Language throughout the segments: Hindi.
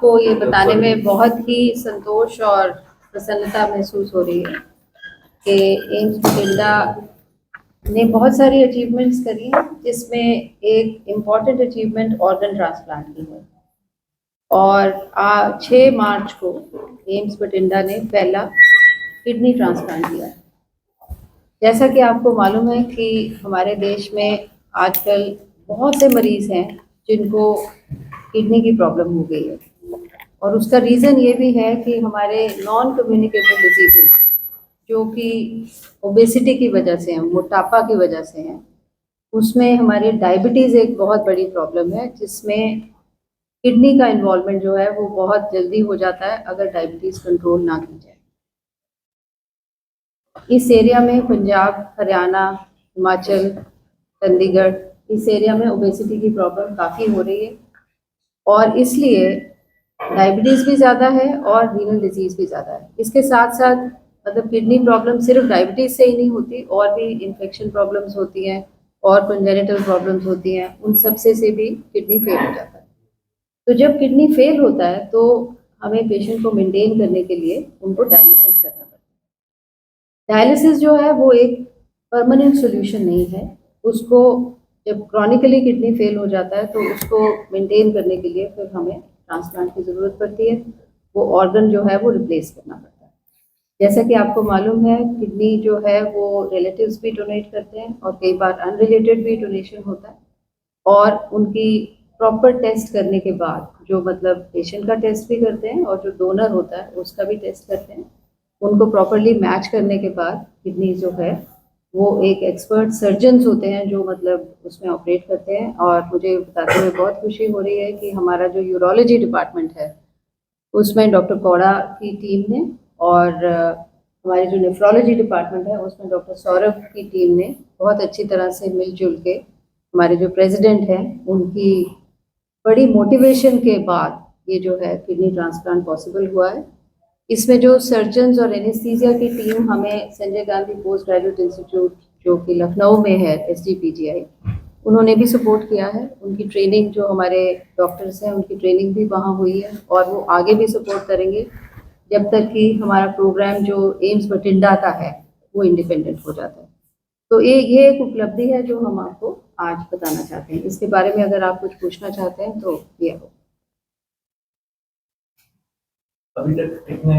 आपको ये बताने में बहुत ही संतोष और प्रसन्नता महसूस हो रही है कि एम्स बठिंडा ने बहुत सारी अचीवमेंट्स करी हैं, जिसमें एक इम्पॉर्टेंट अचीवमेंट ऑर्गन ट्रांसप्लांट की है। और 6 मार्च को एम्स बठिंडा ने पहला किडनी ट्रांसप्लांट किया। जैसा कि आपको मालूम है कि हमारे देश में आजकल बहुत से मरीज़ हैं जिनको किडनी की प्रॉब्लम हो गई है, और उसका रीज़न ये भी है कि हमारे नॉन कम्युनिकेबल डिजीज़ेस जो कि ओबेसिटी की वजह से हैं, मोटापा की वजह से हैं, उसमें हमारी डायबिटीज़ एक बहुत बड़ी प्रॉब्लम है, जिसमें किडनी का इन्वॉल्वमेंट जो है वो बहुत जल्दी हो जाता है अगर डायबिटीज़ कंट्रोल ना की जाए। इस एरिया में पंजाब, हरियाणा, हिमाचल, चंडीगढ़, इस एरिया में ओबेसिटी की प्रॉब्लम काफ़ी हो रही है, और इसलिए डायबिटीज़ भी ज़्यादा है और रीनल डिजीज़ भी ज़्यादा है। इसके साथ साथ मतलब किडनी प्रॉब्लम सिर्फ डायबिटीज़ से ही नहीं होती, और भी इन्फेक्शन प्रॉब्लम्स होती हैं और कंजेनिटल प्रॉब्लम्स होती हैं, उन सब से भी किडनी फेल हो जाता है। तो जब किडनी फेल होता है तो हमें पेशेंट को मेंटेन करने के लिए उनको डायलिसिस करना पड़ता है। डायलिसिस जो है वो एक परमानेंट सोल्यूशन नहीं है। उसको जब क्रॉनिकली किडनी फेल हो जाता है तो उसको मेंटेन करने के लिए फिर हमें ट्रांसप्लांट की ज़रूरत पड़ती है। वो ऑर्गन जो है वो रिप्लेस करना पड़ता है। जैसा कि आपको मालूम है, किडनी जो है वो रिलेटिव्स भी डोनेट करते हैं और कई बार अनरिलेटेड भी डोनेशन होता है, और उनकी प्रॉपर टेस्ट करने के बाद, जो मतलब पेशेंट का टेस्ट भी करते हैं और जो डोनर होता है उसका भी टेस्ट करते हैं, उनको प्रॉपरली मैच करने के बाद किडनी जो है वो एक एक्सपर्ट सर्जन्स होते हैं जो मतलब उसमें ऑपरेट करते हैं। और मुझे बताते हुए बहुत खुशी हो रही है कि हमारा जो यूरोलॉजी डिपार्टमेंट है उसमें डॉक्टर कौड़ा की टीम ने, और हमारी जो नेफ्रोलॉजी डिपार्टमेंट है उसमें डॉक्टर सौरभ की टीम ने बहुत अच्छी तरह से मिलजुल के, हमारे जो प्रेसिडेंट हैं उनकी बड़ी मोटिवेशन के बाद ये जो है किडनी ट्रांसप्लांट पॉसिबल हुआ है। इसमें जो सर्जन्स और एनेस्थीसिया की टीम हमें Sanjay Gandhi post graduate institute जो कि लखनऊ में है, SGPGI, उन्होंने भी सपोर्ट किया है। उनकी ट्रेनिंग, जो हमारे डॉक्टर्स हैं उनकी ट्रेनिंग भी वहाँ हुई है, और वो आगे भी सपोर्ट करेंगे जब तक कि हमारा प्रोग्राम जो एम्स बठिंडा का है वो इंडिपेंडेंट हो जाता है। तो ये एक उपलब्धि है जो हम आपको आज बताना चाहते हैं। इसके बारे में अगर आप कुछ पूछना चाहते हैं तो ये हो। अभी तक कितने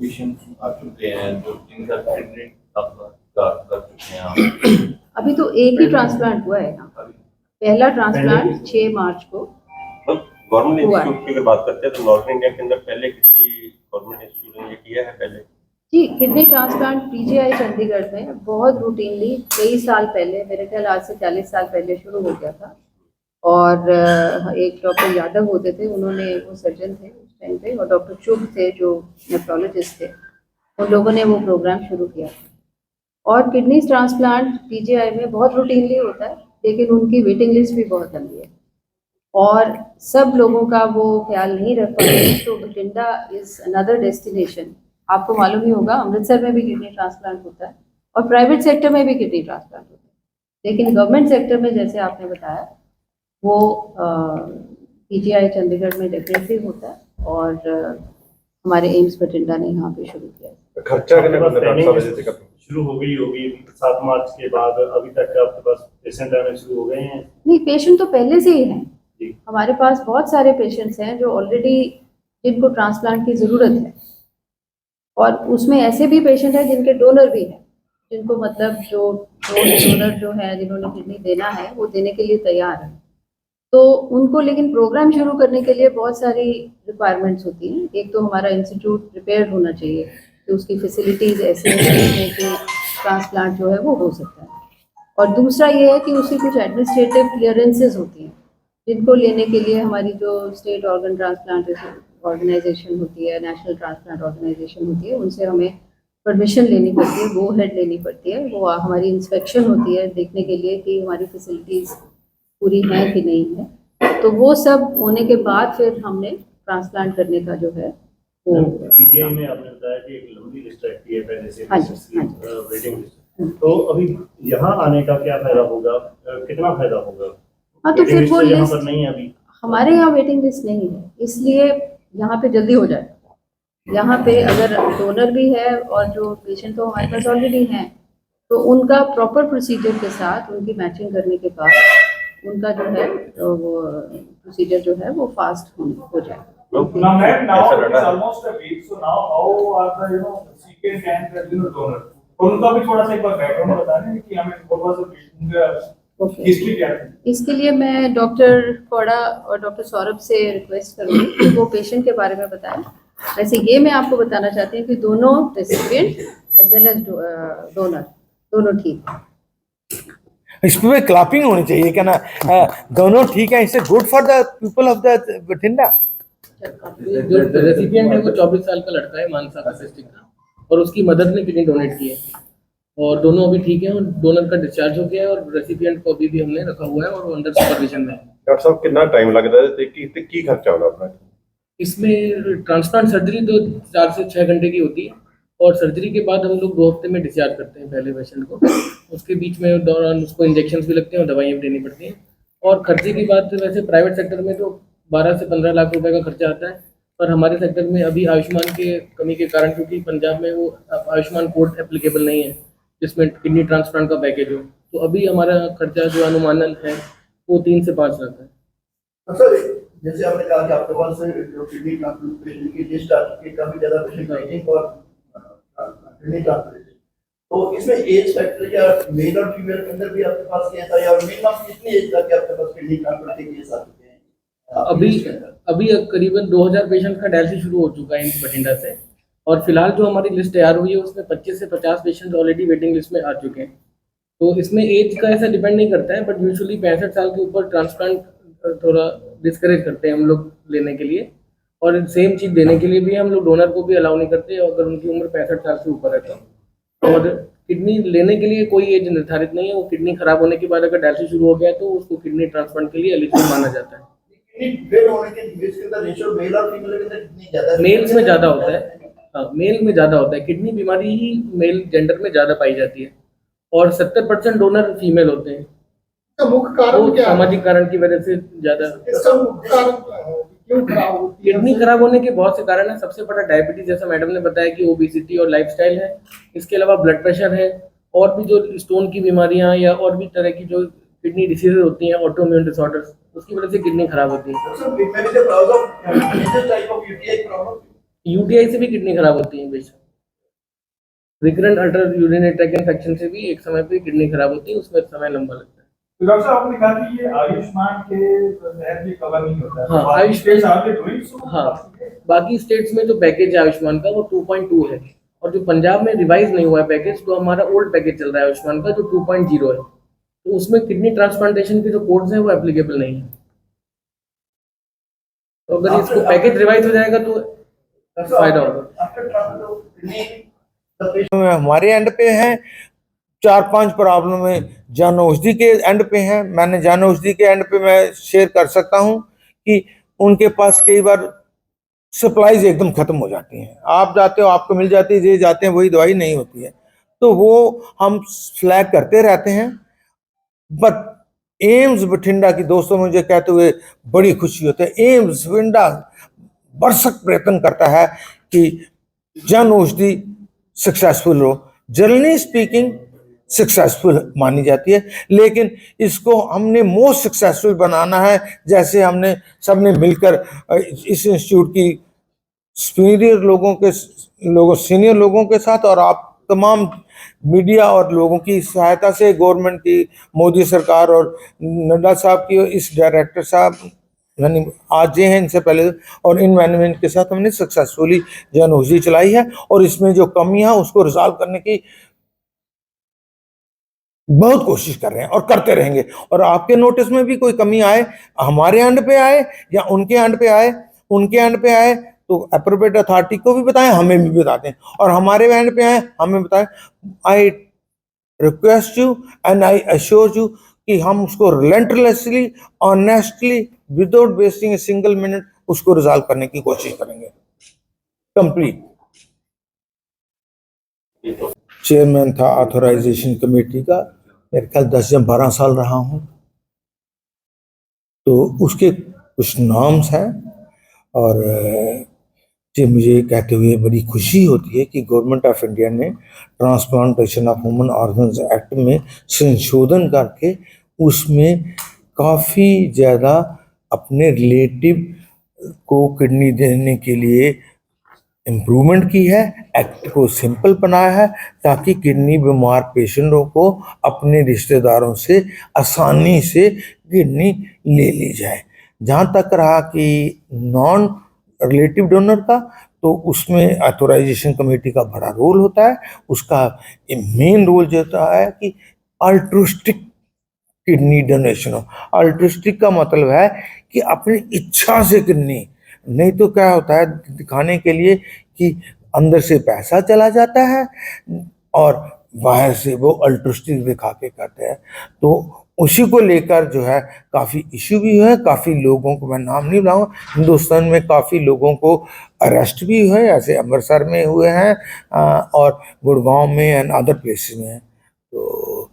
पेशेंट्स आ चुके हैं जो इनका ट्रीटमेंट कर चुके हैं आप? अभी तो एक ही ट्रांसप्लांट हुआ है यहाँ। पहला ट्रांसप्लांट 6 मार्च को गवर्नमेंट इंस्टीट्यूट की अगर बात करते हैं तो नॉर्थ इंडिया के अंदर पहले किसी गवर्नमेंट इंस्टीट्यूट ने किया है पहले? जी, किडनी ट्रांसप्लांट PGI चंडीगढ़ में बहुत रूटीनली कई साल पहले, मेरे ख्याल आज से 40 साल पहले शुरू हो गया था। और एक डॉक्टर यादव होते थे, उन्होंने, वो सर्जन थे उस टाइम पे, और डॉक्टर चुग थे जो नेफ्रोलॉजिस्ट थे, उन लोगों ने वो प्रोग्राम शुरू किया। और किडनी ट्रांसप्लांट PGI में बहुत रूटीनली होता है, लेकिन उनकी वेटिंग लिस्ट भी बहुत लंबी है और सब लोगों का वो ख्याल नहीं रख पाते। तो बठिंडा इज़ अनदर डेस्टिनेशन। आपको मालूम ही होगा, अमृतसर में भी किडनी ट्रांसप्लांट होता है और प्राइवेट सेक्टर में भी किडनी ट्रांसप्लांट होता है, लेकिन गवर्नमेंट सेक्टर में जैसे आपने बताया वो PGI चंडीगढ़ में डेफिनेटली होता है, और हमारे एम्स बठिंडा ने यहाँ पे शुरू किया। खर्चा शुरू हो गई होगी 7 मार्च के बाद, अभी तक आपके पास पेशेंट आने शुरू हो गए हैं? नहीं, पेशेंट तो पहले से ही हैं। हमारे पास बहुत सारे पेशेंट्स हैं जो ऑलरेडी, जिनको ट्रांसप्लांट की ज़रूरत है, और उसमें ऐसे भी पेशेंट हैं जिनके डोनर भी हैं, जिनको मतलब जो डोनर जो है, जिन्होंने किडनी देना है वो देने के लिए तैयार है। तो उनको, लेकिन प्रोग्राम शुरू करने के लिए बहुत सारी रिक्वायरमेंट्स होती हैं। एक तो हमारा इंस्टीट्यूट प्रिपेयर्ड होना चाहिए कि उसकी फैसिलिटीज़ ऐसी हैं कि ट्रांसप्लांट जो है वो हो सकता है, और दूसरा ये है कि उसकी कुछ एडमिनिस्ट्रेटिव क्लियरेंसेस होती हैं जिनको लेने के लिए हमारी जो स्टेट ऑर्गन ट्रांसप्लांट ऑर्गेनाइजेशन होती है, नेशनल ट्रांसप्लांट ऑर्गेनाइजेशन होती है, उनसे हमें परमिशन लेनी पड़ती है, गो हेड लेनी पड़ती है। वो हमारी इंस्पेक्शन होती है देखने के लिए कि हमारी फैसिलिटीज़ पूरी है कि नहीं है। तो वो सब होने के बाद फिर हमने ट्रांसप्लांट करने का जो है वो, PGI में आपने बताया कि एक लंबी लिस्ट रहती है पहले से, हाँ वेटिंग लिस्ट। तो अभी यहाँ आने का क्या फायदा होगा, कितना फायदा होगा? हाँ, तो फिर वो यहाँ पर नहीं है अभी। हमारे यहाँ वेटिंग लिस्ट नहीं है, इसलिए यहाँ पे जल्दी हो जाए। यहाँ पे अगर डोनर भी है और जो पेशेंट तो हमारे पास ऑलरेडी हैं, तो उनका प्रॉपर प्रोसीजर के साथ उनकी मैचिंग करने के बाद उनका जो है वो प्रोसीजर जो है वो फास्ट हो जाए। Now, ma'am, now Yes, sir, it is almost a week. So now, how are the recipient and the donor? तो उनका भी थोड़ा सा एक बार बैकग्राउंड बताने कि हमें थोड़ा सा पेशेंट का हिस्ट्री क्या है। इसके लिए मैं डॉक्टर कौड़ा और डॉक्टर सौरभ से रिक्वेस्ट करूँगी कि वो पेशेंट के बारे में बताएं। वैसे ये मैं आपको बताना चाहती हूँ कि दोनों recipient as well as donor दोनों ठीक हैं। इसमें क्लैपिंग होनी चाहिए क्या ना, दोनों ठीक है। इससे good for the people of the Bathinda. जो रेसिपिएंट है वो 24 साल का लड़का है, मानसा का डिस्ट्रिक्ट का, और उसकी मदर ने किडनी डोनेट की है और दोनों अभी ठीक है और डोनर का डिस्चार्ज हो गया है और रेसिपिएंट को अभी भी हमने रखा हुआ है और वो अंडर सुपरविजन में है। डॉक्टर साहब कितना टाइम लगता है की खर्चा होना अपना? इसमें ट्रांसप्लांट सर्जरी तो 4 से 6 घंटे की होती है और सर्जरी के बाद हम लोग 2 हफ्ते में डिस्चार्ज करते हैं पहले पेशेंट को। उसके बीच में दौरान उसको इंजेक्शन भी लगते हैं और दवाइयाँ भी देनी पड़ती हैं। और खर्चे की बात वैसे प्राइवेट सेक्टर में तो 12 से 15 लाख रुपए का खर्चा आता है, पर हमारे सेक्टर में अभी आयुष्मान के कमी के कारण, क्योंकि पंजाब में वो आयुष्मान कोड एप्लीकेबल नहीं है जिसमें किडनी ट्रांसप्लांट का पैकेज हो, तो अभी हमारा खर्चा जो अनुमानन है वो 3 से 5 लाख है। सर, जैसे आपने कहा कि आपके पास जो किडनी ट्रांसप्लांटेशन की लिस्ट आ चुकी है, काफी ज्यादा patient waiting for kidney transplantation, तो इसमें एज फैक्टर या मेल और फीमेल के अंदर भी आपके पास केस आया और मिनिमम कितनी एज तक आपके पास किडनी ट्रांसप्लांट के केस आ चुके हैं? अभी करीबन 2000 पेशेंट का डायलिसिस शुरू हो चुका है एम्स बठिंडा से, और फिलहाल जो हमारी लिस्ट तैयार हुई है उसमें 25 से 50 पेशेंट ऑलरेडी वेटिंग लिस्ट में आ चुके हैं। तो इसमें एज का ऐसा डिपेंड नहीं करता है, बट यूजुअली 65 साल के ऊपर ट्रांसप्लांट थोड़ा डिस्करेज करते हैं हम लोग लेने के लिए, और सेम चीज़ देने के लिए भी हम लोग डोनर को भी अलाउ नहीं करते अगर उनकी उम्र 65 साल से ऊपर है तो। और किडनी लेने के लिए कोई एज निर्धारित नहीं है, वो किडनी खराब होने के बाद अगर डायलिसिस शुरू हो गया तो उसको किडनी ट्रांसप्लांट के लिए एलिजिबल माना जाता है। फेल होने के इसके अंदर रेशियो मेल और फीमेल के अंदर कितनी ज्यादा है? मेल्स में ज़्यादा होता है, हाँ मेल में ज़्यादा होता है। किडनी बीमारी ही मेल जेंडर में ज़्यादा पाई जाती है और 70% डोनर फीमेल होते हैं। इसका मुख्य कारण वो क्या है? सामाजिक कारण की वजह से ज़्यादा। इसका मुख्य कारण क्या है? क्यों खराब होती है? किडनी खराब होने के बहुत से कारण है। सबसे बड़ा डायबिटीज, जैसा मैडम ने बताया कि ओबेसिटी और लाइफस्टाइल है। इसके अलावा ब्लड प्रेशर है, और भी जो स्टोन की बीमारियां या और भी तरह की जो किडनी डिसीजेज होती हैं, ऑटोइम्यून डिसऑर्डर्स, उसकी वजह से किडनी खराब होती है। यूटीआई से भी किडनी खराब होती है बेशक। Recurrent alter urinary tract infection से भी एक समय पे किडनी खराब होती है, उसमें समय लंबा लगता है। तो डॉक्टर साहब आपने कहा कि ये आयुष्मान के तहत भी कवर नहीं होता है। हाँ, हाँ, बाकी स्टेट्स में जो पैकेज है आयुष्मान का वो 2.2 है, और जो पंजाब में रिवाइज नहीं हुआ है पैकेज, तो हमारा ओल्ड पैकेज चल रहा है आयुष्मान का जो 2.0 है, तो उसमें किडनी ट्रांसप्लांटेशन के जो कोड्स हैं वो एप्लीकेबल नहीं है। तो अगर इसको पैकेज रिवाइज हो जाएगा तो फायदा होगा। हमारे एंड पे हैं 4-5 प्रॉब्लम है, जन औषधि के एंड पे हैं। मैंने जन औषधि के एंड पे मैं शेयर कर सकता हूं कि उनके पास कई बार सप्लाईज एकदम खत्म हो जाती हैं। आप जाते हो आपको मिल जाती है, ये जाते हैं वही दवाई नहीं होती है, तो वो हम फ्लैग करते रहते हैं। बट एम्स बठिंडा की दोस्तों मुझे कहते हुए बड़ी खुशी होती है। एम्स बठिंडा भरसक प्रयत्न करता है कि जन औषधि सक्सेसफुल हो। जनरली स्पीकिंग सक्सेसफुल मानी जाती है, लेकिन इसको हमने मोस्ट सक्सेसफुल बनाना है। जैसे हमने सबने मिलकर इस इंस्टीट्यूट की सीनियर लोगों के साथ और आप तमाम मीडिया और लोगों की सहायता से, गवर्नमेंट की, मोदी सरकार और नड्डा साहब की, इस डायरेक्टर साहब यानी आज ये हैं, इनसे पहले, और इन मैनेजमेंट के साथ हमने सक्सेसफुली जन औषधि चलाई है। और इसमें जो कमियां उसको रिजॉल्व करने की बहुत कोशिश कर रहे हैं और करते रहेंगे। और आपके नोटिस में भी कोई कमी आए, हमारे एंड पे आए या उनके एंड पे आए तो एप्रोप्रिएट अथॉरिटी को भी बताएं, हमें भी बताते हैं, और हमारे एंड पे आए हमें बताएं। I request you and I assure you कि हम उसको relentlessly, honestly, without wasting a single minute उसको रिजॉल्व करने की कोशिश करेंगे। कंप्लीट चेयरमैन था ऑथराइजेशन कमेटी का, मेरे ख्याल 10 या 12 साल रहा हूं, तो उसके कुछ नाम्स हैं। और जी मुझे कहते हुए बड़ी खुशी होती है कि गवर्नमेंट ऑफ इंडिया ने transplantation of human organs act में संशोधन करके उसमें काफ़ी ज़्यादा अपने रिलेटिव को किडनी देने के लिए इम्प्रूवमेंट की है, एक्ट को सिंपल बनाया है ताकि किडनी बीमार पेशेंटों को अपने रिश्तेदारों से आसानी से किडनी ले ली जाए। जहाँ तक रहा कि नॉन रिलेटिव डोनर का, तो उसमें ऑथोराइजेशन कमेटी का बड़ा रोल होता है। उसका मेन रोल जो होता है कि अल्ट्रुस्टिक किडनी डोनेशन हो। अल्ट्रुस्टिक का मतलब है कि अपनी इच्छा से किडनी, नहीं तो क्या होता है दिखाने के लिए कि अंदर से पैसा चला जाता है और बाहर से वो अल्ट्रुस्टिक दिखा के करते हैं। तो उसी को लेकर जो है काफ़ी इशू भी है, काफ़ी लोगों को, मैं नाम नहीं लाऊंगा, हिंदुस्तान में काफ़ी लोगों को अरेस्ट भी हुए, ऐसे अमृतसर में हुए हैं और गुड़गांव में एंड अदर प्लेसेस में। तो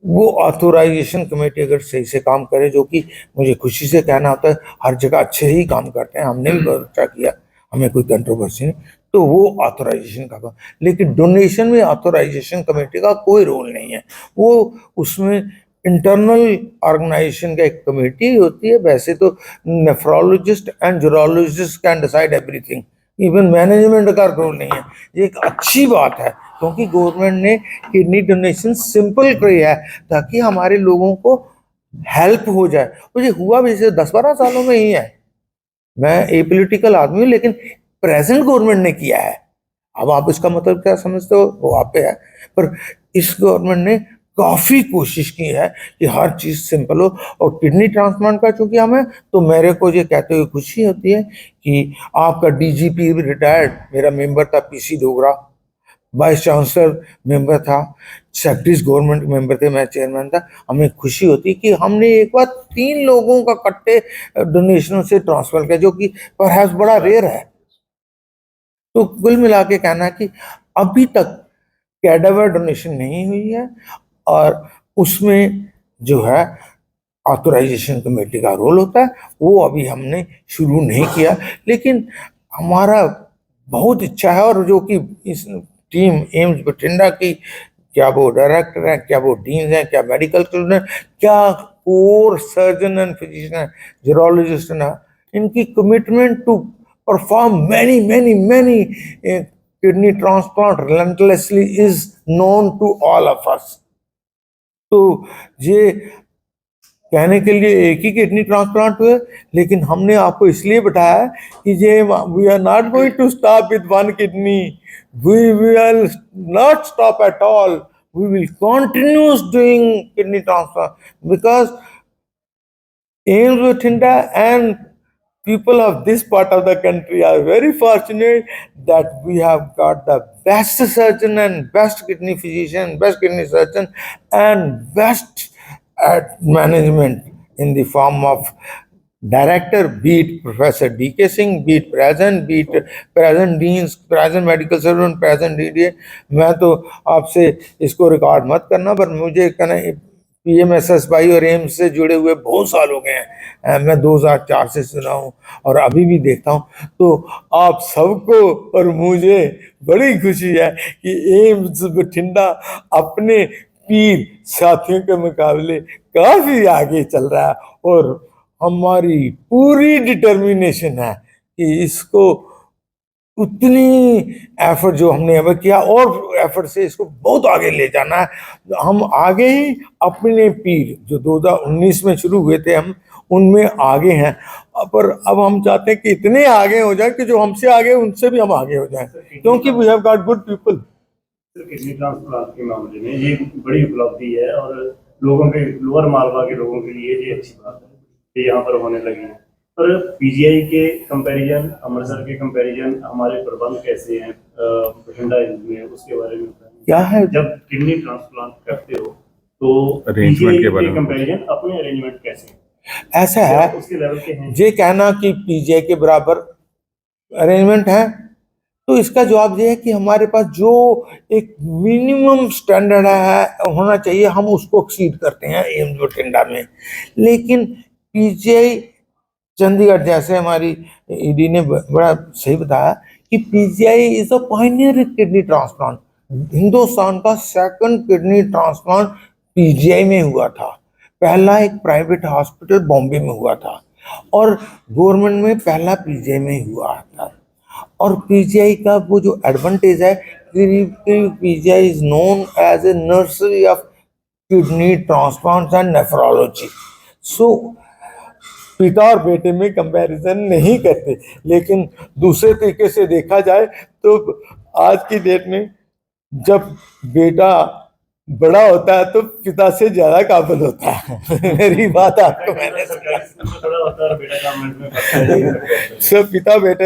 वो ऑथोराइजेशन कमेटी अगर सही से काम करे, जो कि मुझे खुशी से कहना होता है हर जगह अच्छे ही काम करते हैं, हमने भी बहुत अच्छा किया, हमें कोई कंट्रोवर्सी नहीं, तो वो ऑथोराइजेशन का काम। लेकिन डोनेशन में ऑथोराइजेशन कमेटी का कोई रोल नहीं है। वो उसमें इंटरनल ऑर्गेनाइजेशन का एक कमेटी होती है। वैसे तो nephrologist and urologist can decide everything, even management का रोल नहीं है। ये एक अच्छी बात है क्योंकि गवर्नमेंट ने किडनी डोनेशन सिंपल किया है ताकि हमारे लोगों को हेल्प हो जाए। मुझे हुआ भी इसे 10-12 सालों में ही है। मैं एपॉलिटिकल आदमी हूँ, लेकिन प्रेजेंट गवर्नमेंट ने किया है। अब आप इसका मतलब क्या समझते हो वो आप पे है, पर इस गवर्नमेंट ने काफ़ी कोशिश की है कि हर चीज़ सिंपल हो। और किडनी ट्रांसप्लांट का चूंकि हमें, तो मेरे को ये कहते हुए खुशी होती है कि आपका डीजीपी भी रिटायर्ड मेरा मेंबर था, PC Dogra, vice chancellor member था, सेक्रेटरीज गवर्नमेंट मेंबर थे, मैं चेयरमैन था। हमें खुशी होती कि हमने एक बार 3 लोगों का कट्टे डोनेशनों से ट्रांसफर किया, जो कि परहैप्स बड़ा रेयर है। तो कुल मिला के कहना है कि अभी तक कैडावर डोनेशन नहीं हुई है और उसमें जो है ऑथोराइजेशन कमेटी का रोल होता है, वो अभी हमने शुरू नहीं किया। लेकिन हमारा बहुत इच्छा है, और जो कि इस टीम एम्स बठिंडा की, क्या वो डायरेक्टर हैं, क्या वो डीन हैं, क्या मेडिकल स्टूडेंट हैं, क्या कोर सर्जन एंड फिजिशियन हैं, यूरोलॉजिस्ट हैं, इनकी commitment to perform many kidney transplant relentlessly is known to all of us। तो ये कहने के लिए एक ही किडनी ट्रांसप्लांट हुए, लेकिन हमने आपको इसलिए बताया है कि ये we are not going to stop with 1 kidney, we will not stop at all, we will continues doing kidney transplant because AIIMS Bathinda and people of this part of the country are very fortunate that we have got the best surgeon and best kidney physician, best kidney surgeon and best at management in the form of director, be it Professor D.K. Singh, be it present deans, present medical servant, present DDA। मैं तो आपसे इसको रिकॉर्ड मत करना, पर मुझे कहना PMSSY और एम्स से जुड़े हुए बहुत साल हो गए हैं। मैं 2004 से सुना हूँ और अभी भी देखता हूँ। तो आप सबको और मुझे बड़ी खुशी है कि एम्स बठिंडा अपने पीर साथियों के मुकाबले काफ़ी आगे चल रहा है, और हमारी पूरी डिटर्मिनेशन है कि इसको उतनी एफर्ट जो हमने अब किया और एफर्ट से इसको बहुत आगे ले जाना है। हम आगे ही अपने पीर जो 2019 में शुरू हुए थे, हम उनमें आगे हैं, पर अब हम चाहते हैं कि इतने आगे हो जाए कि जो हमसे आगे उनसे भी हम आगे हो जाएं, क्योंकि we have got good people. Kidney transplant के मामले में ये बड़ी उपलब्धि है और लोगों के, लोअर मालवा के लोगों के लिए ये अच्छी बात है कि यहाँ पर होने लगी है। पर पीजीआई के कंपैरिजन, अमृतसर के कंपैरिजन हमारे प्रबंध कैसे हैं बठिंडा में, उसके बारे में बताएं। क्या है, जब किडनी ट्रांसप्लांट करते हो तो पीजीआई के कंपैरिजन अपने अरेंजमेंट कैसे हैं? ऐसा है, उसके लेवल के हैं ये कहना कि पीजीआई के बराबर अरेंजमेंट है, तो इसका जवाब ये है कि हमारे पास जो एक मिनिमम स्टैंडर्ड है होना चाहिए, हम उसको एक्सीड करते हैं एम्स बठिंडा में। लेकिन पीजीआई चंडीगढ़ जैसे हमारी ईडी ने बड़ा सही बताया कि PGI is a Pioneer kidney transplant. Hindustan का सेकंड किडनी ट्रांसप्लांट पीजीआई में हुआ था। पहला एक प्राइवेट हॉस्पिटल बॉम्बे में हुआ था और गवर्नमेंट में पहला पीजीआई में हुआ था। और पीजीआई का वो जो एडवांटेज है, PGI is known as a nursery of kidney transplant and nephrology. So पिता और बेटे में कंपैरिजन नहीं करते, लेकिन दूसरे तरीके से देखा जाए तो आज की डेट में जब बेटा बड़ा होता है तो पिता से ज्यादा काबिल होता है। मेरी बात आपको मैंने थोड़ा होता है बेटा गवर्नमेंट में सब पिता बेटे